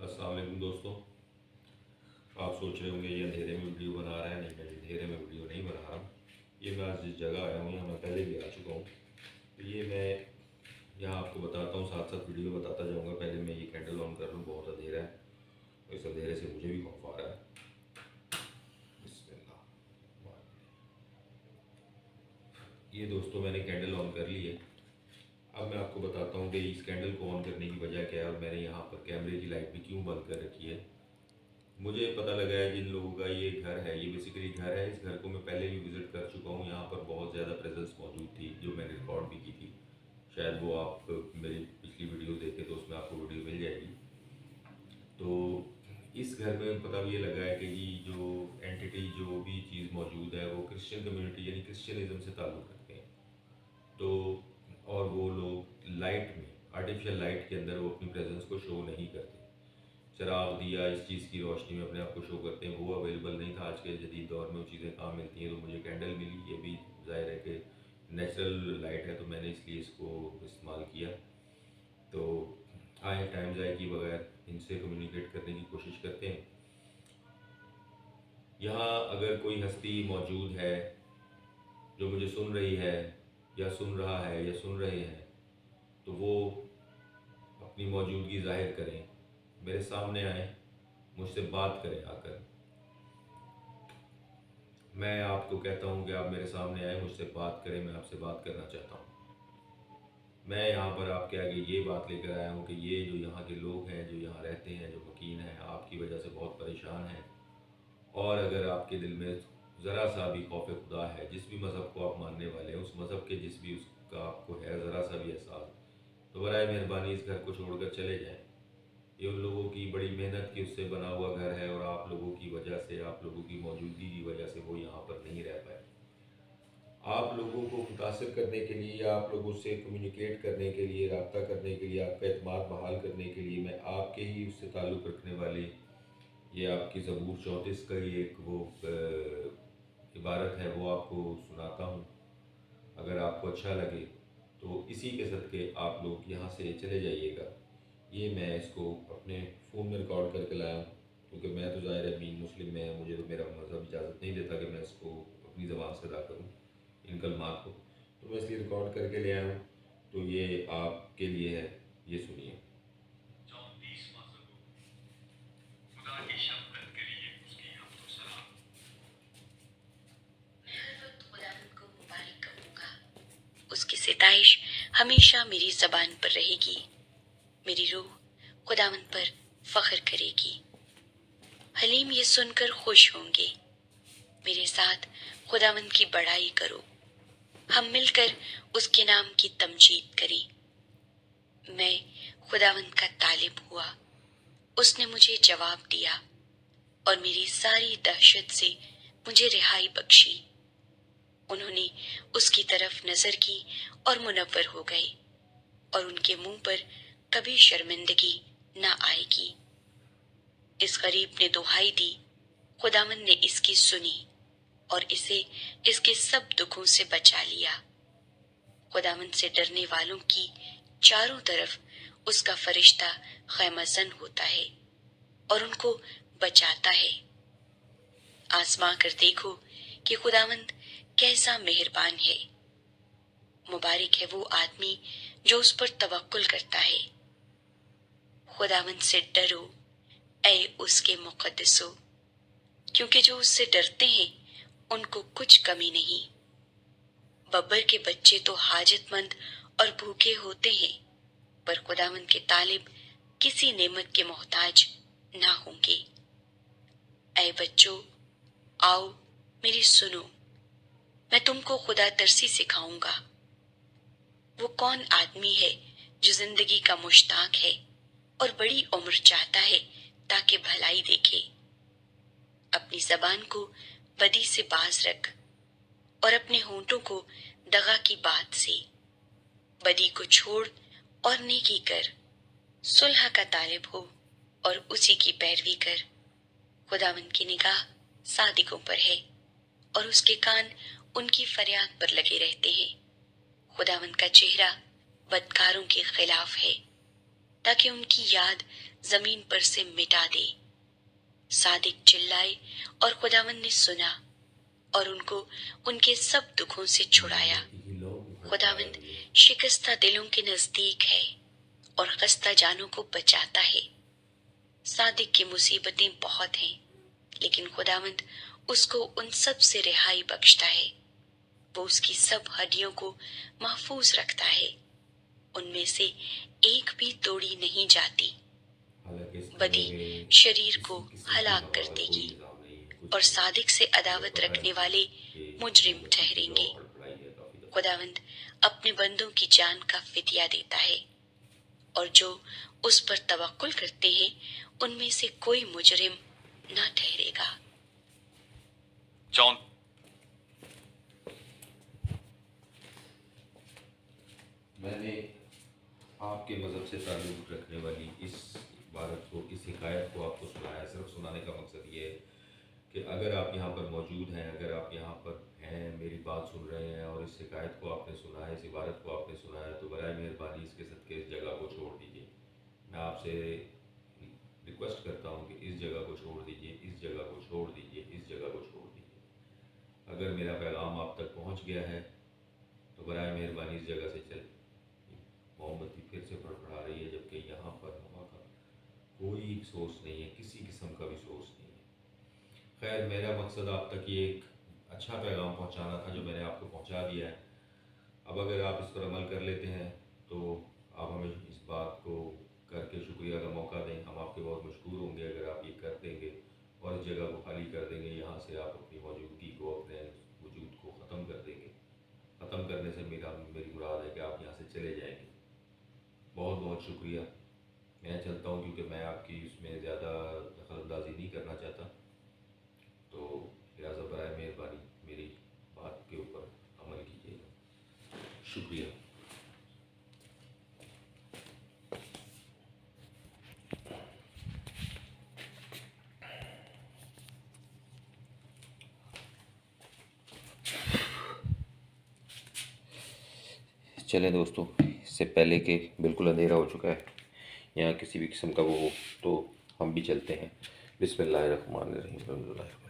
अस्सलाम वालेकुम दोस्तों। आप सोच रहे होंगे ये अंधेरे में वीडियो बना रहा है। नहीं, मैं अंधेरे में वीडियो नहीं बना रहा। ये मैं आज जिस जगह आया हूँ यहाँ मैं पहले भी आ चुका हूँ। तो ये मैं यहाँ आपको बताता हूँ, साथ साथ वीडियो बताता जाऊँगा। पहले मैं ये कैंडल ऑन कर लूँ, बहुत अंधेरा है और इस अंधेरे से मुझे भी खौफ आ रहा है। बिस्मिल्लाह। ये दोस्तों मैंने कैंडल ऑन कर ली है। अब मैं आपको बताता हूँ कि इस कैंडल को ऑन करने की वजह क्या है और मैंने यहाँ पर कैमरे की लाइट भी क्यों बंद कर रखी है। मुझे पता लगा है जिन लोगों का ये घर है, ये बेसिकली घर है। इस घर को मैं पहले भी विज़िट कर चुका हूँ। यहाँ पर बहुत ज़्यादा प्रेजेंस मौजूद थी जो मैंने रिकॉर्ड भी की थी। शायद वो आप मेरी पिछली वीडियो देखें तो उसमें आपको वीडियो मिल जाएगी। तो इस घर में पता भी ये लगा है कि ये जो एंटिटी, जो भी चीज़ मौजूद है, वो क्रिश्चियन कम्युनिटी यानी क्रिश्चियनिज़म से ताल्लुक़ रखते हैं। तो और वो लोग लाइट में, आर्टिफिशियल लाइट के अंदर वो अपनी प्रेजेंस को शो नहीं करते। चिराग दिया इस चीज़ की रोशनी में अपने आप को शो करते हैं, वो अवेलेबल नहीं था। आज के जदीद दौर में वो चीज़ें कहाँ मिलती हैं। तो मुझे कैंडल मिली, ये भी ज़ाहिर है कि नेचुरल लाइट है, तो मैंने इसलिए इसको इस्तेमाल किया। तो आए टाइम ज़ाय की बगैर इनसे कम्युनिकेट करने की कोशिश करते हैं। यहाँ अगर कोई हस्ती मौजूद है जो मुझे सुन रही है या सुन रहा है या सुन रहे हैं, तो वो अपनी मौजूदगी ज़ाहिर करें, मेरे सामने आएँ, मुझसे बात करें आकर। मैं आपको कहता हूँ कि आप मेरे सामने आए, मुझसे बात करें, मैं आपसे बात करना चाहता हूँ। मैं यहाँ पर आपके आगे ये बात लेकर आया हूँ कि ये जो यहाँ के लोग हैं, जो यहाँ रहते हैं, जो मकीन हैं, आपकी वजह से बहुत परेशान हैं। और अगर आपके दिल में ज़रा सा भी खौफ खुदा है, जिस भी मज़हब को आप मानने वाले हैं, उस मज़हब के जिस भी उसका आपको है ज़रा सा भी एहसास, तो बराए मेहरबानी इस घर को छोड़कर चले जाएँ। ये उन लोगों की बड़ी मेहनत की उससे बना हुआ घर है और आप लोगों की वजह से, आप लोगों की मौजूदगी की वजह से वो यहाँ पर नहीं रह पाए। आप लोगों को मुतासिर करने के लिए, आप लोगों से कम्युनिकेट करने के लिए, रब्ता करने के लिए, आपका एतमाद बहाल करने के लिए मैं आपके ही उससे ताल्लुक़ रखने वाले, ये आपकी ज़बूर 34 का ही एक वो इबारत है, वो आपको सुनाता हूँ। अगर आपको अच्छा लगे तो इसी के सदक़े आप लोग यहाँ से चले जाइएगा। ये मैं इसको अपने फ़ोन में रिकॉर्ड करके लाया हूँ, क्योंकि मैं तो ज़ाहिर है बीइंग मुस्लिम में, मुझे तो मेरा मज़हब इजाज़त नहीं देता कि मैं इसको अपनी ज़बान से अदा करूँ इन कलमात को, तो मैं इसलिए रिकॉर्ड करके ले आया हूँ। तो ये आपके लिए है, ये सुनिए। उसकी सिताइश हमेशा मेरी ज़बान पर रहेगी। मेरी रूह खुदावंद पर फ़ख्र करेगी। हलीम ये सुनकर खुश होंगे। मेरे साथ खुदावंद की बड़ाई करो। हम मिलकर उसके नाम की तमजीद करें। मैं खुदावंद का तालिब हुआ, उसने मुझे जवाब दिया और मेरी सारी दहशत से मुझे रिहाई बख्शी। उन्होंने उसकी तरफ नजर की और मुनव्वर हो गए, और उनके मुंह पर कभी शर्मिंदगी न आएगी। इस गरीब ने दुहाई दी, खुदावंद ने इसकी सुनी और इसे इसके सब दुखों से बचा लिया। खुदावंद से डरने वालों की चारों तरफ उसका फरिश्ता खैमज़न होता है और उनको बचाता है। आजमा कर देखो कि खुदावंद कैसा मेहरबान है। मुबारक है वो आदमी जो उस पर तवक्कुल करता है। खुदावंद से डरो ऐ उसके मुक़द्दसो, क्योंकि जो उससे डरते हैं उनको कुछ कमी नहीं। बब्बर के बच्चे तो हाजतमंद और भूखे होते हैं, पर खुदावंद के तालिब किसी नेमत के मोहताज ना होंगे। ऐ बच्चों, आओ मेरी सुनो, मैं तुमको खुदा तरसी सिखाऊंगा। वो कौन आदमी है जो जिंदगी का मुश्ताक है और बड़ी उम्र चाहता है ताकि भलाई देखे। अपनी जबान को बदी से बाज रख और अपने होंठों को दगा की बात से। बदी को छोड़ और नेकी कर। सुलह का तालिब हो और उसी की पैरवी कर। खुदावंद की निगाह सादिकों पर है और उसके कान उनकी फरियाद पर लगे रहते हैं। खुदावंद का चेहरा बदकारों के खिलाफ है। تاکہ ان کی یاد زمین پر سے مٹا دے۔ صادق چلائے اور خداوند نے سنا اور ان کو ان کے سب دکھوں سے چھڑایا۔ خداوند شکستہ دلوں کے نزدیک ہے اور خستہ جانوں کو بچاتا ہے۔ صادق کی مصیبتیں بہت ہیں، لیکن خداوند اس کو ان سب سے رہائی بخشتا ہے۔ وہ اس کی سب ہڈیوں کو محفوظ رکھتا ہے، ان میں سے ایک بھی توڑی نہیں جاتی۔ بدی شریر کو ہلاک کر دے گی اور صادق سے عداوت رکھنے والے مجرم ٹھہریں گے۔ خداوند اپنے بندوں کی جان کا فدیہ دیتا ہے، اور جو اس پر توکل کرتے ہیں ان میں سے کوئی مجرم نہ ٹھہرے گا۔ جان میں نے آپ کے مذہب سے تعلق رکھنے والی اس عبارت کو، اس حکایت کو آپ کو سنایا۔ صرف سنانے کا مقصد یہ ہے کہ اگر آپ یہاں پر موجود ہیں، اگر آپ یہاں پر ہیں، میری بات سن رہے ہیں اور اس حکایت کو آپ نے سنا ہے، اس عبارت کو آپ نے سنا ہے، تو برائے مہربانی اس کے صدقے اس جگہ کو چھوڑ دیجیے۔ میں آپ سے ریکویسٹ کرتا ہوں کہ اس جگہ کو چھوڑ دیجیے، اس جگہ کو چھوڑ دیجیے، اس جگہ کو چھوڑ دیجیے۔ اگر میرا پیغام آپ تک پہنچ گیا ہے تو برائے مہربانی اس جگہ سے چلیں۔ موم بتی پھر سے پڑپڑا رہی ہے، جبکہ یہاں پر ہوا کا کوئی سورس نہیں ہے، کسی قسم کا بھی سورس نہیں ہے۔ خیر، میرا مقصد آپ تک یہ ایک اچھا پیغام پہنچانا تھا جو میں نے آپ کو پہنچا دیا ہے۔ اب اگر آپ اس پر عمل کر لیتے ہیں تو آپ ہمیں اس بات کو کر کے شکریہ کا موقع دیں، ہم آپ کے بہت مشکور ہوں گے اگر آپ یہ کر دیں گے اور اس جگہ کو خالی کر دیں گے۔ یہاں سے آپ اپنی موجودگی کو، اپنے وجود کو ختم کر دیں گے۔ ختم کرنے سے میری مراد ہے کہ آپ یہاں سے چلے جائیں گے۔ بہت بہت شکریہ۔ میں چلتا ہوں کیونکہ میں آپ کی اس میں زیادہ دخل اندازی نہیں کرنا چاہتا، تو لہٰذا برائے مہربانی میری بات کے اوپر عمل کیجیے گا۔ شکریہ۔ چلیں دوستو، اس سے پہلے کہ بالکل اندھیرا ہو چکا ہے، یہاں کسی بھی قسم کا وہ ہو، تو ہم بھی چلتے ہیں۔ بسم اللہ الرحمن الرحیم، الحمد للہ۔